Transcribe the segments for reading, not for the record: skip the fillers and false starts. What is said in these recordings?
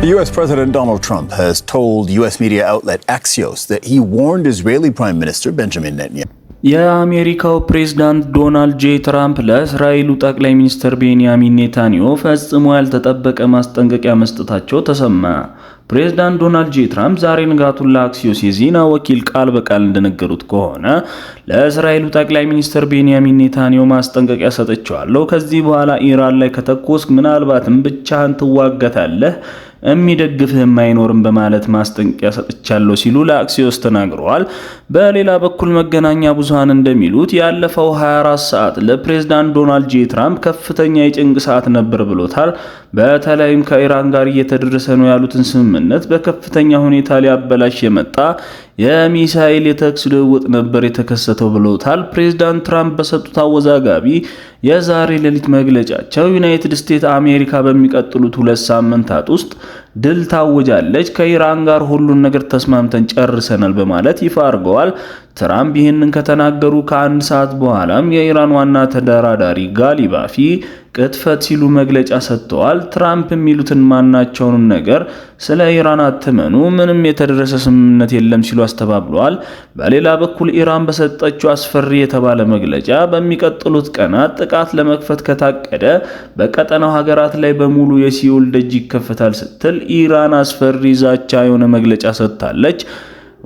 The U.S. President Donald Trump has told U.S. media outlet Axios that he warned Israeli Prime Minister Benjamin Netanyahu. የአሜሪካው ፕሬዝዳንት ዶናልድ ጄ ትራምፕ ለእስራኤሉ ጠቅላይ ሚኒስትር ቤንያሚን ኔታንያሁ ፈጽሞ ያልተጠበቀ ማስጠንቀቂያ መስጠታቸው ተሰማ። ፕሬዝዳንት ዶናልድ ጄ ትራምፕ ዛሬ ንጋቱን ለአክሲዮስ የዜና ወኪል ቃል በቃል እንደነገሩት ከሆነ ለእስራኤሉ ጠቅላይ ሚኒስትር ቤንያሚን ኔታንያሁ ማስጠንቀቂያ ሰጥቻለሁ። ከዚህ በኋላ ኢራን ላይ ከተኮስክ ምናልባትም ብቻህን ትዋጋታለህ፣ የሚደግፍህም አይኖርም በማለት ማስጠንቀቂያ ሰጥቻለሁ ሲሉ ለአክሲዮስ ተናግረዋል። በሌላ በኩል መገናኛ ብዙሃን እንደሚሉት ያለፈው 24 ሰዓት ለፕሬዝዳንት ዶናልድ ጄ ትራምፕ ከፍተኛ የጭንቅ ሰዓት ነበር ብሎታል። በተለይም ከኢራን ጋር እየተደረሰ ነው ያሉትን ስምምነት በከፍተኛ ሁኔታ ሊያበላሽ የመጣ የሚሳኤል የተኩስ ልውውጥ ነበር የተከሰተው ብለውታል። ፕሬዝዳንት ትራምፕ በሰጡት አወዛጋቢ የዛሬ ሌሊት መግለጫቸው ዩናይትድ ስቴትስ አሜሪካ በሚቀጥሉት 2 ሳምንታት ውስጥ ድል ታውጃለች፣ ከኢራን ጋር ሁሉን ነገር ተስማምተን ጨርሰናል በማለት ይፋ አድርገዋል። ትራምፕ ይህንን ከተናገሩ ከአንድ ሰዓት በኋላም የኢራን ዋና ተደራዳሪ ጋሊባፊ ቅጥፈት ሲሉ መግለጫ ሰጥተዋል። ትራምፕ የሚሉትን ማናቸውንም ነገር ስለ ኢራን አትመኑ፣ ምንም የተደረሰ ስምምነት የለም ሲሉ አስተባብለዋል። በሌላ በኩል ኢራን በሰጠችው አስፈሪ የተባለ መግለጫ በሚቀጥሉት ቀናት ጥቃት ለመክፈት ከታቀደ በቀጠናው ሀገራት ላይ በሙሉ የሲኦል ደጅ ይከፈታል ስትል ኢራን አስፈሪ ዛቻ የሆነ መግለጫ ሰጥታለች።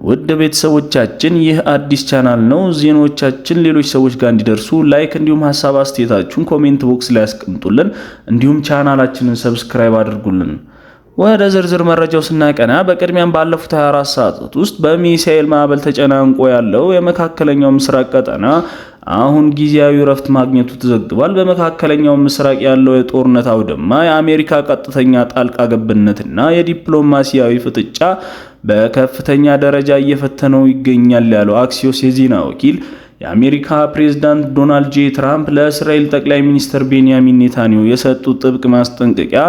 ውድ ቤተሰቦቻችን ይህ አዲስ ቻናል ነው። ዜናዎቻችን ሌሎች ሰዎች ጋር እንዲደርሱ ላይክ እንዲሁም ሐሳብ አስተያየታችሁን ኮሜንት ቦክስ ላይ አስቀምጡልን። እንዲሁም ቻናላችንን ሰብስክራይብ አድርጉልን። ወደ ዝርዝር መረጃው ስናቀና በቅድሚያም ባለፉት 24 ሰዓታት ውስጥ በሚሳኤል ማዕበል ተጨናንቆ ያለው የመካከለኛው ምስራቅ ቀጠና አሁን ጊዜያዊ ረፍት ማግኘቱ ተዘግቧል። በመካከለኛው ምስራቅ ያለው የጦርነት አውድማ የአሜሪካ ቀጥተኛ ጣልቃ ገብነትና የዲፕሎማሲያዊ ፍጥጫ በከፍተኛ ደረጃ እየፈተነው ይገኛል ያለው አክሲዮስ የዜና ወኪል የአሜሪካ ፕሬዝዳንት ዶናልድ ጄ ትራምፕ ለእስራኤል ጠቅላይ ሚኒስትር ቤንያሚን ኔታንያሁ የሰጡት ጥብቅ ማስጠንቀቂያ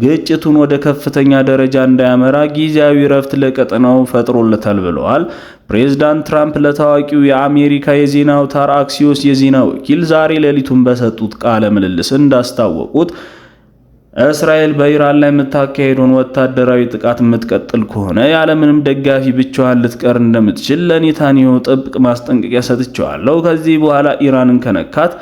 ግጭቱን ወደ ከፍተኛ ደረጃ እንዳያመራ ጊዜያዊ ረፍት ለቀጠናው ፈጥሮለታል ብለዋል። ፕሬዝዳንት ትራምፕ ለታዋቂው የአሜሪካ የዜና አውታር አክሲዮስ የዜና ወኪል ዛሬ ሌሊቱን በሰጡት ቃለ ምልልስ እንዳስታወቁት እስራኤል በኢራን ላይ የምታካሄደውን ወታደራዊ ጥቃት የምትቀጥል ከሆነ ያለምንም ደጋፊ ብቻዋን ልትቀር እንደምትችል ለኔታንያሁ ጥብቅ ማስጠንቀቂያ ሰጥቻለሁ። ከዚህ በኋላ ኢራንን ከነካት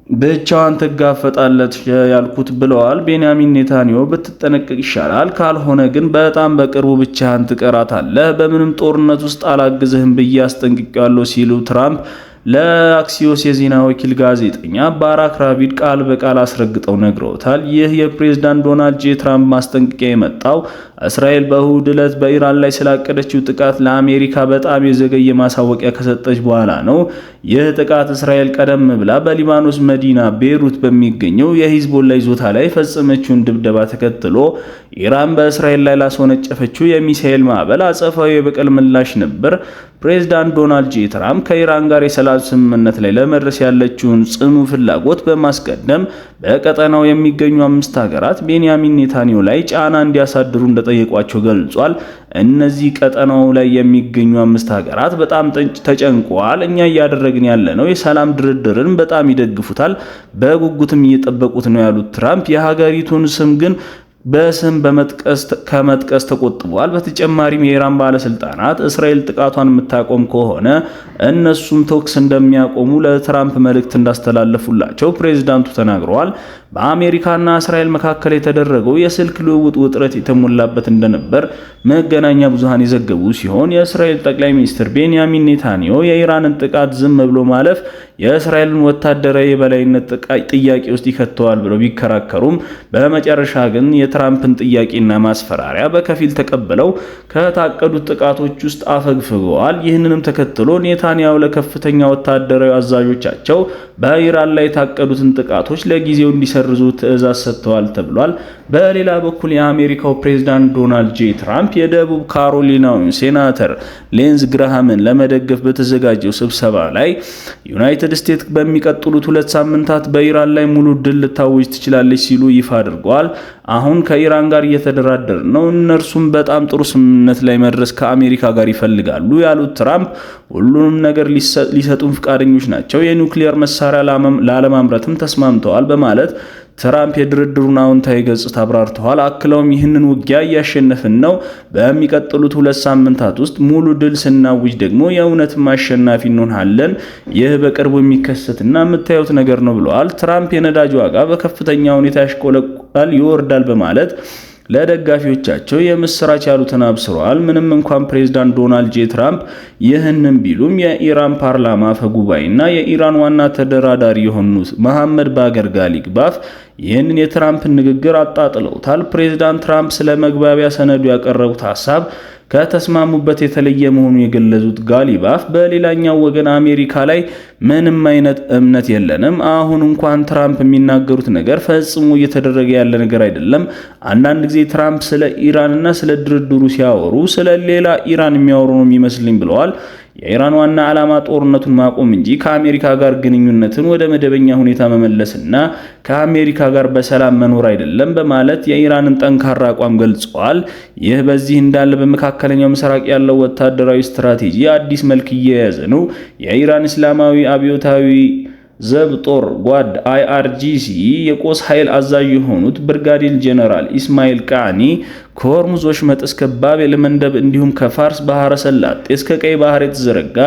ብቻዋን ትጋፈጣለች ያልኩት ብለዋል። ቤንያሚን ኔታንያሁ ብትጠነቀቅ ይሻላል፣ ካልሆነ ግን በጣም በቅርቡ ብቻህን ትቀራታለህ፣ በምንም ጦርነት ውስጥ አላግዝህም ብዬ አስጠንቅቄያለሁ ሲሉ ትራምፕ ለአክሲዮስ የዜና ወኪል ጋዜጠኛ ባራክ ራቢድ ቃል በቃል አስረግጠው ነግረውታል። ይህ የፕሬዝዳንት ዶናልድ ጄ ትራምፕ ማስጠንቀቂያ የመጣው እስራኤል በእሁድ ዕለት በኢራን ላይ ስላቀደችው ጥቃት ለአሜሪካ በጣም የዘገየ ማሳወቂያ ከሰጠች በኋላ ነው። ይህ ጥቃት እስራኤል ቀደም ብላ በሊባኖስ መዲና ቤይሩት በሚገኘው የሂዝቦላ ይዞታ ላይ ፈጸመችውን ድብደባ ተከትሎ ኢራን በእስራኤል ላይ ላስወነጨፈችው የሚሳኤል ማዕበል አጸፋዊ የበቀል ምላሽ ነበር። ፕሬዝዳንት ዶናልድ ጄ ትራምፕ ከኢራን ጋር የሰላም ስምምነት ላይ ለመድረስ ያለችውን ጽኑ ፍላጎት በማስቀደም በቀጠናው የሚገኙ 5 ሀገራት ቤንያሚን ኔታንያሁ ላይ ጫና እንዲያሳድሩ እንደጠየቋቸው ገልጿል። እነዚህ ቀጠናው ላይ የሚገኙ 5 ሀገራት በጣም ተጨንቀዋል። እኛ እያደረግን ያለነው የሰላም ድርድርን በጣም ይደግፉታል፣ በጉጉትም እየጠበቁት ነው ያሉት ትራምፕ የሀገሪቱን ስም ግን በስም ከመጥቀስ ተቆጥበዋል። በተጨማሪም የኢራን ባለስልጣናት እስራኤል ጥቃቷን የምታቆም ከሆነ እነሱም ተኩስ እንደሚያቆሙ ለትራምፕ መልእክት እንዳስተላለፉላቸው ፕሬዝዳንቱ ተናግረዋል። በአሜሪካና እስራኤል መካከል የተደረገው የስልክ ልውውጥ ውጥረት የተሞላበት እንደነበር መገናኛ ብዙሃን የዘገቡ ሲሆን የእስራኤል ጠቅላይ ሚኒስትር ቤንያሚን ኔታንያሁ የኢራንን ጥቃት ዝም ብሎ ማለፍ የእስራኤልን ወታደራዊ የበላይነት ጥያቄ ውስጥ ይከተዋል ብለው ቢከራከሩም በመጨረሻ ግን የትራምፕን ጥያቄና ማስፈራሪያ በከፊል ተቀብለው ከታቀዱት ጥቃቶች ውስጥ አፈግፍገዋል። ይህንንም ተከትሎ ኔታንያሁ ለከፍተኛ ወታደራዊ አዛዦቻቸው በኢራን ላይ የታቀዱትን ጥቃቶች ለጊዜው እንዲሰርዙ ትዕዛዝ ሰጥተዋል ተብሏል። በሌላ በኩል የአሜሪካው ፕሬዝዳንት ዶናልድ ጄ ትራምፕ የደቡብ ካሮሊናውን ሴናተር ሊንዝ ግራሃምን ለመደገፍ በተዘጋጀው ስብሰባ ላይ ዩናይትድ ስቴትስ በሚቀጥሉት 2 ሳምንታት በኢራን ላይ ሙሉ ድል ልታውጅ ትችላለች ሲሉ ይፋ አድርገዋል። አሁን ከኢራን ጋር እየተደራደር ነው፣ እነርሱም በጣም ጥሩ ስምምነት ላይ መድረስ ከአሜሪካ ጋር ይፈልጋሉ ያሉት ትራምፕ ሁሉንም ነገር ሊሰጡን ፍቃደኞች ናቸው፣ የኒውክሊየር መሳሪያ ላለማምረትም ተስማምተዋል በማለት ትራምፕ የድርድሩን አዎንታዊ ገጽታ አብራርተዋል። አክለውም ይህንን ውጊያ እያሸነፍን ነው፣ በሚቀጥሉት 2 ሳምንታት ውስጥ ሙሉ ድል ስናውጅ ደግሞ የእውነትም አሸናፊ እንሆናለን። ይህ በቅርቡ የሚከሰትና የምታዩት ነገር ነው ብለዋል። ትራምፕ የነዳጅ ዋጋ በከፍተኛ ሁኔታ ያሽቆለቁላል፣ ይወርዳል በማለት ለደጋፊዎቻቸው የምስራች ያሉትን አብስረዋል። ምንም እንኳን ፕሬዝዳንት ዶናልድ ጄ ትራምፕ ይህንን ቢሉም የኢራን ፓርላማ አፈ ጉባኤና የኢራን ዋና ተደራዳሪ የሆኑት መሐመድ ባገር ጋሊባፍ ይህንን የትራምፕን ንግግር አጣጥለውታል። ፕሬዝዳንት ትራምፕ ስለ መግባቢያ ሰነዱ ያቀረቡት ሐሳብ ከተስማሙበት የተለየ መሆኑን የገለጹት ጋሊባፍ በሌላኛው ወገን አሜሪካ ላይ ምንም አይነት እምነት የለንም። አሁን እንኳን ትራምፕ የሚናገሩት ነገር ፈጽሞ እየተደረገ ያለ ነገር አይደለም። አንዳንድ ጊዜ ትራምፕ ስለ ኢራንና ስለ ድርድሩ ሲያወሩ ስለ ሌላ ኢራን የሚያወሩ ነው የሚመስልኝ ብለዋል። የኢራን ዋና ዓላማ ጦርነቱን ማቆም እንጂ ከአሜሪካ ጋር ግንኙነትን ወደ መደበኛ ሁኔታ መመለስና ከአሜሪካ ጋር በሰላም መኖር አይደለም በማለት የኢራንን ጠንካራ አቋም ገልጸዋል። ይህ በዚህ እንዳለ በመካከለኛው ምስራቅ ያለው ወታደራዊ ስትራቴጂ አዲስ መልክ እየያዘ ነው። የኢራን እስላማዊ አብዮታዊ ዘብ ጦር ጓድ IRGC የቆስ ኃይል አዛዥ የሆኑት ብርጋዴር ጄኔራል ኢስማኤል ቃኒ ከሆርሙዝ ወሽመጥ እስከ ባቤል መንደብ እንዲሁም ከፋርስ ባህረ ሰላጤ እስከ ቀይ ባህር የተዘረጋ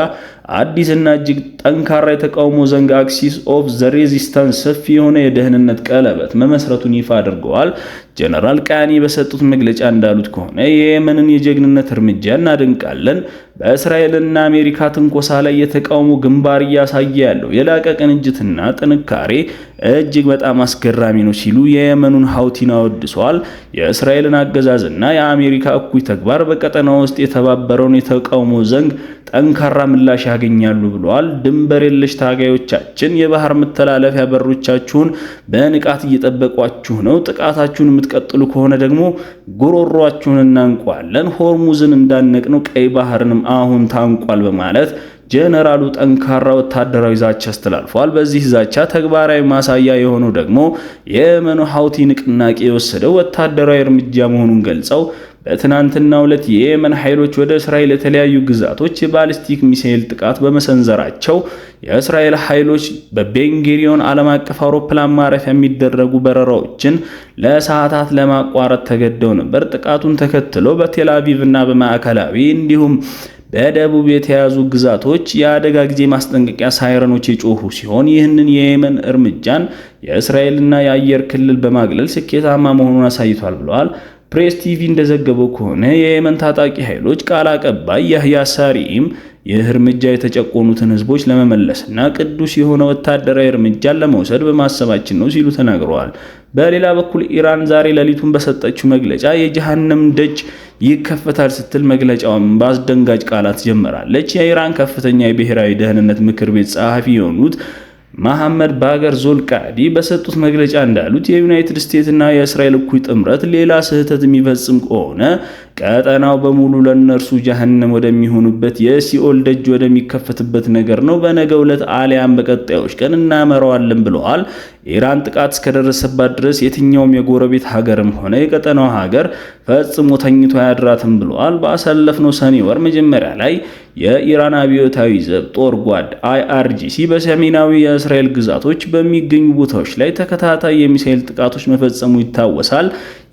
አዲስና እጅግ ጠንካራ የተቃውሞ ዘንግ አክሲስ ኦፍ ዘ ሬዚስታንስ ሰፊ የሆነ የደህንነት ቀለበት መመስረቱን ይፋ አድርገዋል። ጀነራል ቃኒ በሰጡት መግለጫ እንዳሉት ከሆነ የየመንን የጀግንነት እርምጃ እናደንቃለን። በእስራኤልና አሜሪካ ትንኮሳ ላይ የተቃውሞ ግንባር እያሳየ ያለው የላቀ ቅንጅትና ጥንካሬ እጅግ በጣም አስገራሚ ነው ሲሉ የየመኑን ሀውቲን አወድሰዋል። የእስራኤልን አገዛዝና የአሜሪካ እኩይ ተግባር በቀጠናው ውስጥ የተባበረውን የተቃውሞ ዘንግ ጠንካራ ምላሽ ያገኛሉ ብለዋል። ድንበር የለሽ ታጋዮቻችን የባህር መተላለፊያ በሮቻችሁን በንቃት እየጠበቋችሁ ነው። ጥቃታችሁን የምትቀጥሉ ከሆነ ደግሞ ጉሮሯችሁን እናንቋለን። ሆርሙዝን እንዳነቅነው ቀይ ባህርንም አሁን ታንቋል በማለት ጀነራሉ ጠንካራ ወታደራዊ ዛቻ አስተላልፈዋል። በዚህ ዛቻ ተግባራዊ ማሳያ የሆነው ደግሞ የየመኑ ሀውቲ ንቅናቄ የወሰደው ወታደራዊ እርምጃ መሆኑን ገልጸው በትናንትናው ዕለት የየመን ኃይሎች ወደ እስራኤል የተለያዩ ግዛቶች የባሊስቲክ ሚሳኤል ጥቃት በመሰንዘራቸው የእስራኤል ኃይሎች በቤንጉሪዮን ዓለም አቀፍ አውሮፕላን ማረፊያ የሚደረጉ በረራዎችን ለሰዓታት ለማቋረጥ ተገደው ነበር። ጥቃቱን ተከትሎ በቴል አቪቭ እና በማዕከላዊ እንዲሁም በደቡብ የተያዙ ግዛቶች የአደጋ ጊዜ ማስጠንቀቂያ ሳይረኖች የጮሁ ሲሆን ይህንን የየመን እርምጃን የእስራኤልና የአየር ክልል በማግለል ስኬታማ መሆኑን አሳይቷል ብለዋል። ፕሬስ ቲቪ እንደዘገበው ከሆነ የየመን ታጣቂ ኃይሎች ቃል አቀባይ ያህያ ሳሪም ይህ እርምጃ የተጨቆኑትን ህዝቦች ለመመለስና ቅዱስ የሆነ ወታደራዊ እርምጃን ለመውሰድ በማሰባችን ነው ሲሉ ተናግረዋል። በሌላ በኩል ኢራን ዛሬ ሌሊቱን በሰጠችው መግለጫ የጀሃነም ደጅ ይከፈታል ስትል መግለጫውን በአስደንጋጭ ቃላት ጀምራለች። የኢራን ከፍተኛ የብሔራዊ ደህንነት ምክር ቤት ጸሐፊ የሆኑት መሐመድ ባገር ዞልቃዲ በሰጡት መግለጫ እንዳሉት የዩናይትድ ስቴትስ እና የእስራኤል እኩይ ጥምረት ሌላ ስህተት የሚፈጽም ከሆነ ቀጠናው በሙሉ ለነርሱ ጀሃነም ወደሚሆኑበት የሲኦል ደጅ ወደሚከፈትበት ነገር ነው በነገው ዕለት አሊያም በቀጣዮች ቀን እናመራዋለን ብለዋል። ኢራን ጥቃት እስከደረሰባት ድረስ የትኛውም የጎረቤት ሀገርም ሆነ የቀጠናው ሀገር ፈጽሞ ተኝቶ አያድራትም ብለዋል። ባሳለፍነው ሰኔ ወር መጀመሪያ ላይ የኢራን አብዮታዊ ዘብ ጦር ጓድ IRGC በሰሜናዊ የእስራኤል ግዛቶች በሚገኙ ቦታዎች ላይ ተከታታይ የሚሳኤል ጥቃቶች መፈጸሙ ይታወሳል።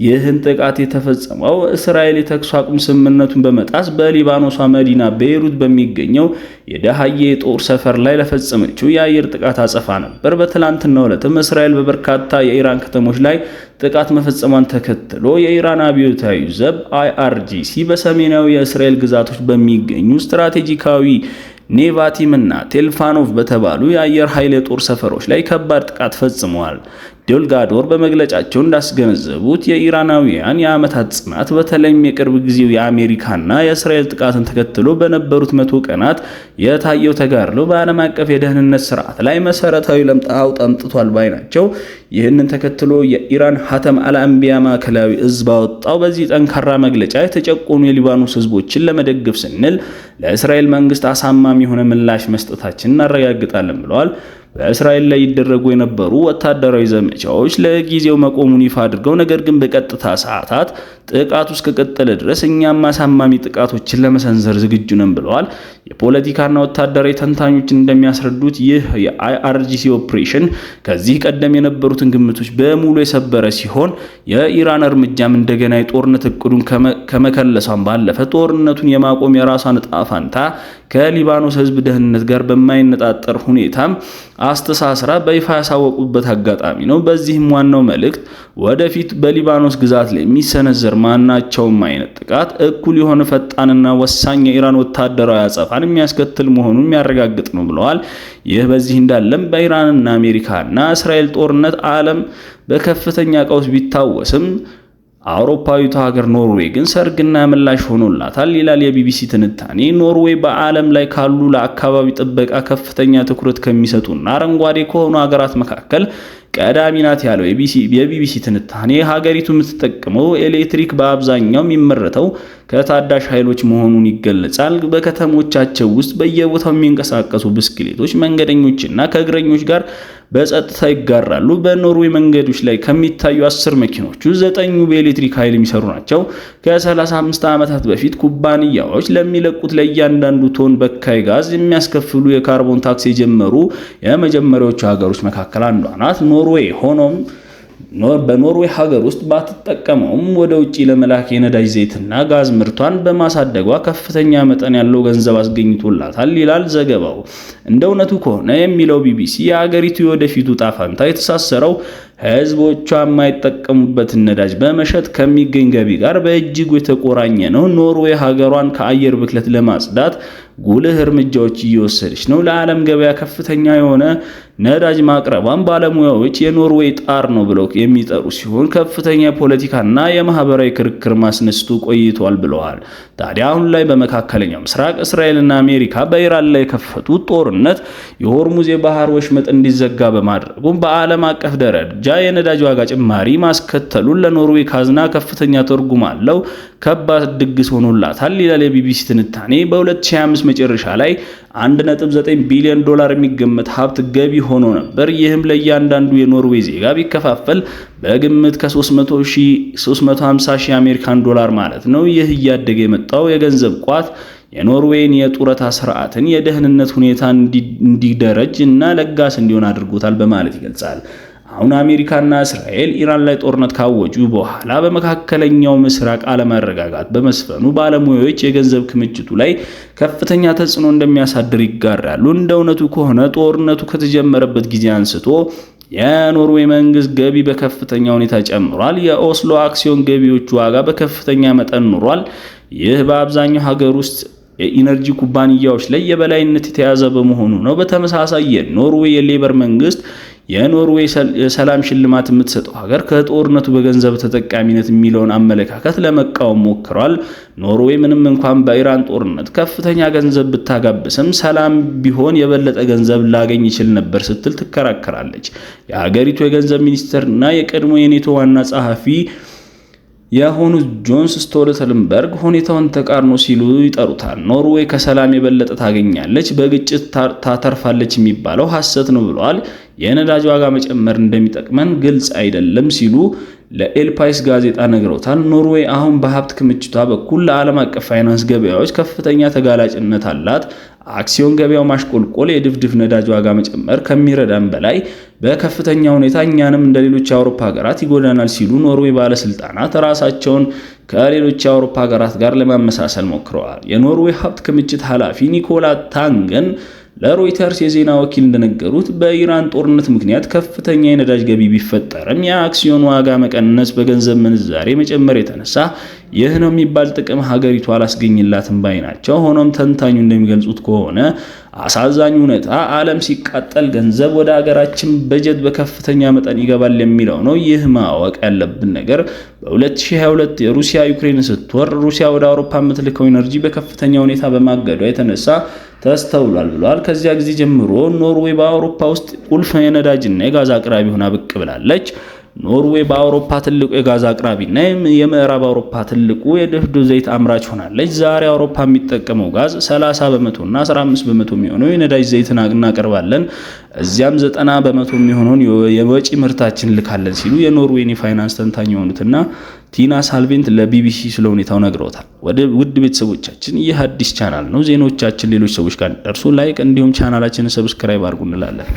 ይህን ጥቃት የተፈጸመው እስራኤል የተኩስ አቁም ስምምነቱን በመጣስ በሊባኖሷ መዲና ቤይሩት በሚገኘው የደሃዬ የጦር ሰፈር ላይ ለፈጸመችው የአየር ጥቃት አጸፋ ነበር። በትላንትናው ዕለትም እስራኤል በበርካታ የኢራን ከተሞች ላይ ጥቃት መፈጸሟን ተከትሎ የኢራን አብዮታዊ ዘብ IRGC በሰሜናዊ የእስራኤል ግዛቶች በሚገኙ ስትራቴጂካዊ ኔቫቲም እና ቴልፋኖቭ በተባሉ የአየር ኃይል የጦር ሰፈሮች ላይ ከባድ ጥቃት ፈጽመዋል። ዴልጋዶር በመግለጫቸው እንዳስገነዘቡት የኢራናውያን የዓመታት ጽናት በተለይም የቅርብ ጊዜው የአሜሪካና የእስራኤል ጥቃትን ተከትሎ በነበሩት 100 ቀናት የታየው ተጋድሎ በዓለም አቀፍ የደህንነት ስርዓት ላይ መሰረታዊ ለውጥ አምጥቷል ባይ ናቸው። ይህንን ተከትሎ የኢራን ሀተም አልአንቢያ ማዕከላዊ እዝ ባወጣው በዚህ ጠንካራ መግለጫ የተጨቆኑ የሊባኖስ ህዝቦችን ለመደገፍ ስንል ለእስራኤል መንግስት አሳማሚ የሆነ ምላሽ መስጠታችንን እናረጋግጣለን ብለዋል። በእስራኤል ላይ ይደረጉ የነበሩ ወታደራዊ ዘመቻዎች ለጊዜው መቆሙን ይፋ አድርገው ነገር ግን በቀጥታ ሰዓታት ጥቃቱ እስከቀጠለ ድረስ እኛም አሳማሚ ጥቃቶችን ለመሰንዘር ዝግጁ ነን ብለዋል። የፖለቲካና ወታደራዊ ተንታኞች እንደሚያስረዱት ይህ የአይአርጂሲ ኦፕሬሽን ከዚህ ቀደም የነበሩትን ግምቶች በሙሉ የሰበረ ሲሆን የኢራን እርምጃም እንደገና የጦርነት እቅዱን ከመከለሷን ባለፈ ጦርነቱን የማቆም የራሷን ዕጣ ፈንታ ከሊባኖስ ሕዝብ ደህንነት ጋር በማይነጣጠር ሁኔታም አስተሳስራ በይፋ ያሳወቁበት አጋጣሚ ነው። በዚህም ዋናው መልእክት ወደፊት በሊባኖስ ግዛት ላይ የሚሰነዘር ማናቸውም አይነት ጥቃት እኩል የሆነ ፈጣንና ወሳኝ የኢራን ወታደራዊ አጸፋን የሚያስከትል መሆኑን የሚያረጋግጥ ነው ብለዋል። ይህ በዚህ እንዳለም በኢራንና አሜሪካና እስራኤል ጦርነት ዓለም በከፍተኛ ቀውስ ቢታወስም አውሮፓዊቷ ሀገር ኖርዌይ ግን ሰርግና ምላሽ ሆኖላታል ይላል የቢቢሲ ትንታኔ። ኖርዌይ በዓለም ላይ ካሉ ለአካባቢ ጥበቃ ከፍተኛ ትኩረት ከሚሰጡና አረንጓዴ ከሆኑ ሀገራት መካከል ቀዳሚ ናት ያለው የቢቢሲ ትንታኔ ሀገሪቱ የምትጠቀመው ኤሌክትሪክ በአብዛኛው የሚመረተው ከታዳሽ ኃይሎች መሆኑን ይገለጻል። በከተሞቻቸው ውስጥ በየቦታው የሚንቀሳቀሱ ብስክሌቶች መንገደኞችና ከእግረኞች ጋር በጸጥታ ይጋራሉ። በኖርዌይ መንገዶች ላይ ከሚታዩ 10 መኪኖች 9ኙ በኤሌክትሪክ ኃይል የሚሰሩ ናቸው። ከ35 ዓመታት በፊት ኩባንያዎች ለሚለቁት ለእያንዳንዱ ቶን በካይ ጋዝ የሚያስከፍሉ የካርቦን ታክስ የጀመሩ የመጀመሪያዎቹ ሀገሮች መካከል አንዷ ናት ኖርዌይ። ሆኖም በኖርዌይ ሀገር ውስጥ ባትጠቀመውም ወደ ውጪ ለመላክ የነዳጅ ዘይትና ጋዝ ምርቷን በማሳደጓ ከፍተኛ መጠን ያለው ገንዘብ አስገኝቶላታል ይላል ዘገባው። እንደ እውነቱ ከሆነ የሚለው ቢቢሲ የሀገሪቱ የወደፊቱ ዕጣ ፈንታ የተሳሰረው ህዝቦቿ የማይጠቀሙበትን ነዳጅ በመሸጥ ከሚገኝ ገቢ ጋር በእጅጉ የተቆራኘ ነው። ኖርዌይ ሀገሯን ከአየር ብክለት ለማጽዳት ጉልህ እርምጃዎች እየወሰደች ነው። ለዓለም ገበያ ከፍተኛ የሆነ ነዳጅ ማቅረቧን ባለሙያዎች የኖርዌይ ጣር ነው ብለው የሚጠሩ ሲሆን ከፍተኛ የፖለቲካና የማህበራዊ ክርክር ማስነስቶ ቆይቷል ብለዋል። ታዲያ አሁን ላይ በመካከለኛው ምስራቅ እስራኤልና አሜሪካ በኢራን ላይ የከፈቱት ጦርነት የሆርሙዝ የባህር ወሽመጥ እንዲዘጋ በማድረጉም በዓለም አቀፍ ደረጃ የነዳጅ ዋጋ ጭማሪ ማስከተሉን ለኖርዌይ ካዝና ከፍተኛ ትርጉም አለው። ከባድ ድግስ ሆኖላታል ይላል የቢቢሲ ትንታኔ። በ2025 መጨረሻ ላይ 1.9 ቢሊዮን ዶላር የሚገመት ሀብት ገቢ ሆኖ ነበር። ይህም ለእያንዳንዱ የኖርዌይ ዜጋ ቢከፋፈል በግምት ከ350 ሺህ አሜሪካን ዶላር ማለት ነው። ይህ እያደገ የመጣው የገንዘብ ቋት የኖርዌይን የጡረታ ስርዓትን የደህንነት ሁኔታ እንዲደረጅ እና ለጋስ እንዲሆን አድርጎታል በማለት ይገልጻል። አሁን አሜሪካና እስራኤል ኢራን ላይ ጦርነት ካወጁ በኋላ በመካከለኛው ምስራቅ አለመረጋጋት በመስፈኑ ባለሙያዎች የገንዘብ ክምችቱ ላይ ከፍተኛ ተጽዕኖ እንደሚያሳድር ይጋራሉ። እንደ እውነቱ ከሆነ ጦርነቱ ከተጀመረበት ጊዜ አንስቶ የኖርዌይ መንግስት ገቢ በከፍተኛ ሁኔታ ጨምሯል። የኦስሎ አክሲዮን ገቢዎች ዋጋ በከፍተኛ መጠን ኑሯል። ይህ በአብዛኛው ሀገር ውስጥ የኢነርጂ ኩባንያዎች ላይ የበላይነት የተያዘ በመሆኑ ነው። በተመሳሳይ የኖርዌይ የሌበር መንግስት የኖርዌይ የሰላም ሽልማት የምትሰጠው ሀገር ከጦርነቱ በገንዘብ ተጠቃሚነት የሚለውን አመለካከት ለመቃወም ሞክሯል። ኖርዌይ ምንም እንኳን በኢራን ጦርነት ከፍተኛ ገንዘብ ብታጋብስም ሰላም ቢሆን የበለጠ ገንዘብ ላገኝ ይችል ነበር ስትል ትከራከራለች። የሀገሪቱ የገንዘብ ሚኒስትርና የቀድሞ የኔቶ ዋና ጸሐፊ የሆኑት ጆንስ ስቶልተንበርግ ሁኔታውን ተቃርኖ ሲሉ ይጠሩታል። ኖርዌይ ከሰላም የበለጠ ታገኛለች፣ በግጭት ታተርፋለች የሚባለው ሐሰት ነው ብለዋል። የነዳጅ ዋጋ መጨመር እንደሚጠቅመን ግልጽ አይደለም ሲሉ ለኤልፓይስ ጋዜጣ ነግረውታል። ኖርዌይ አሁን በሀብት ክምችቷ በኩል ለዓለም አቀፍ ፋይናንስ ገበያዎች ከፍተኛ ተጋላጭነት አላት። አክሲዮን ገበያው ማሽቆልቆል የድፍድፍ ነዳጅ ዋጋ መጨመር ከሚረዳን በላይ በከፍተኛ ሁኔታ እኛንም እንደ ሌሎች የአውሮፓ ሀገራት ይጎዳናል ሲሉ ኖርዌይ ባለስልጣናት ራሳቸውን ከሌሎች የአውሮፓ ሀገራት ጋር ለማመሳሰል ሞክረዋል። የኖርዌይ ሀብት ክምችት ኃላፊ ኒኮላ ታንገን ለሮይተርስ የዜና ወኪል እንደነገሩት በኢራን ጦርነት ምክንያት ከፍተኛ የነዳጅ ገቢ ቢፈጠርም የአክሲዮን ዋጋ መቀነስ በገንዘብ ምንዛሬ መጨመር የተነሳ ይህ ነው የሚባል ጥቅም ሀገሪቱ አላስገኝላትም ባይ ናቸው። ሆኖም ተንታኙ እንደሚገልጹት ከሆነ አሳዛኝ እውነታ ዓለም ሲቃጠል ገንዘብ ወደ ሀገራችን በጀት በከፍተኛ መጠን ይገባል የሚለው ነው። ይህ ማወቅ ያለብን ነገር በ2022 የሩሲያ ዩክሬን ስትወር ሩሲያ ወደ አውሮፓ የምትልከው ኢነርጂ በከፍተኛ ሁኔታ በማገዷ የተነሳ ተስተውሏል ብለዋል። ከዚያ ጊዜ ጀምሮ ኖርዌይ በአውሮፓ ውስጥ ቁልፍ የነዳጅና የጋዝ አቅራቢ ሆና ብቅ ብላለች። ኖርዌይ በአውሮፓ ትልቁ የጋዝ አቅራቢና የምዕራብ አውሮፓ ትልቁ የድፍድፍ ዘይት አምራች ሆናለች። ዛሬ አውሮፓ የሚጠቀመው ጋዝ 30% እና 15% የሚሆነው የነዳጅ ዘይትን እናቀርባለን፣ እዚያም 90% የሚሆነውን የወጪ ምርታችን ልካለን ሲሉ የኖርዌይን የፋይናንስ ተንታኝ የሆኑትና ቲና ሳልቬንት ለቢቢሲ ስለ ሁኔታው ነግረውታል። ውድ ቤተሰቦቻችን ይህ አዲስ ቻናል ነው። ዜናዎቻችን ሌሎች ሰዎች ጋር ደርሱ ላይክ እንዲሁም ቻናላችንን ሰብስክራይብ አድርጉ እንላለን።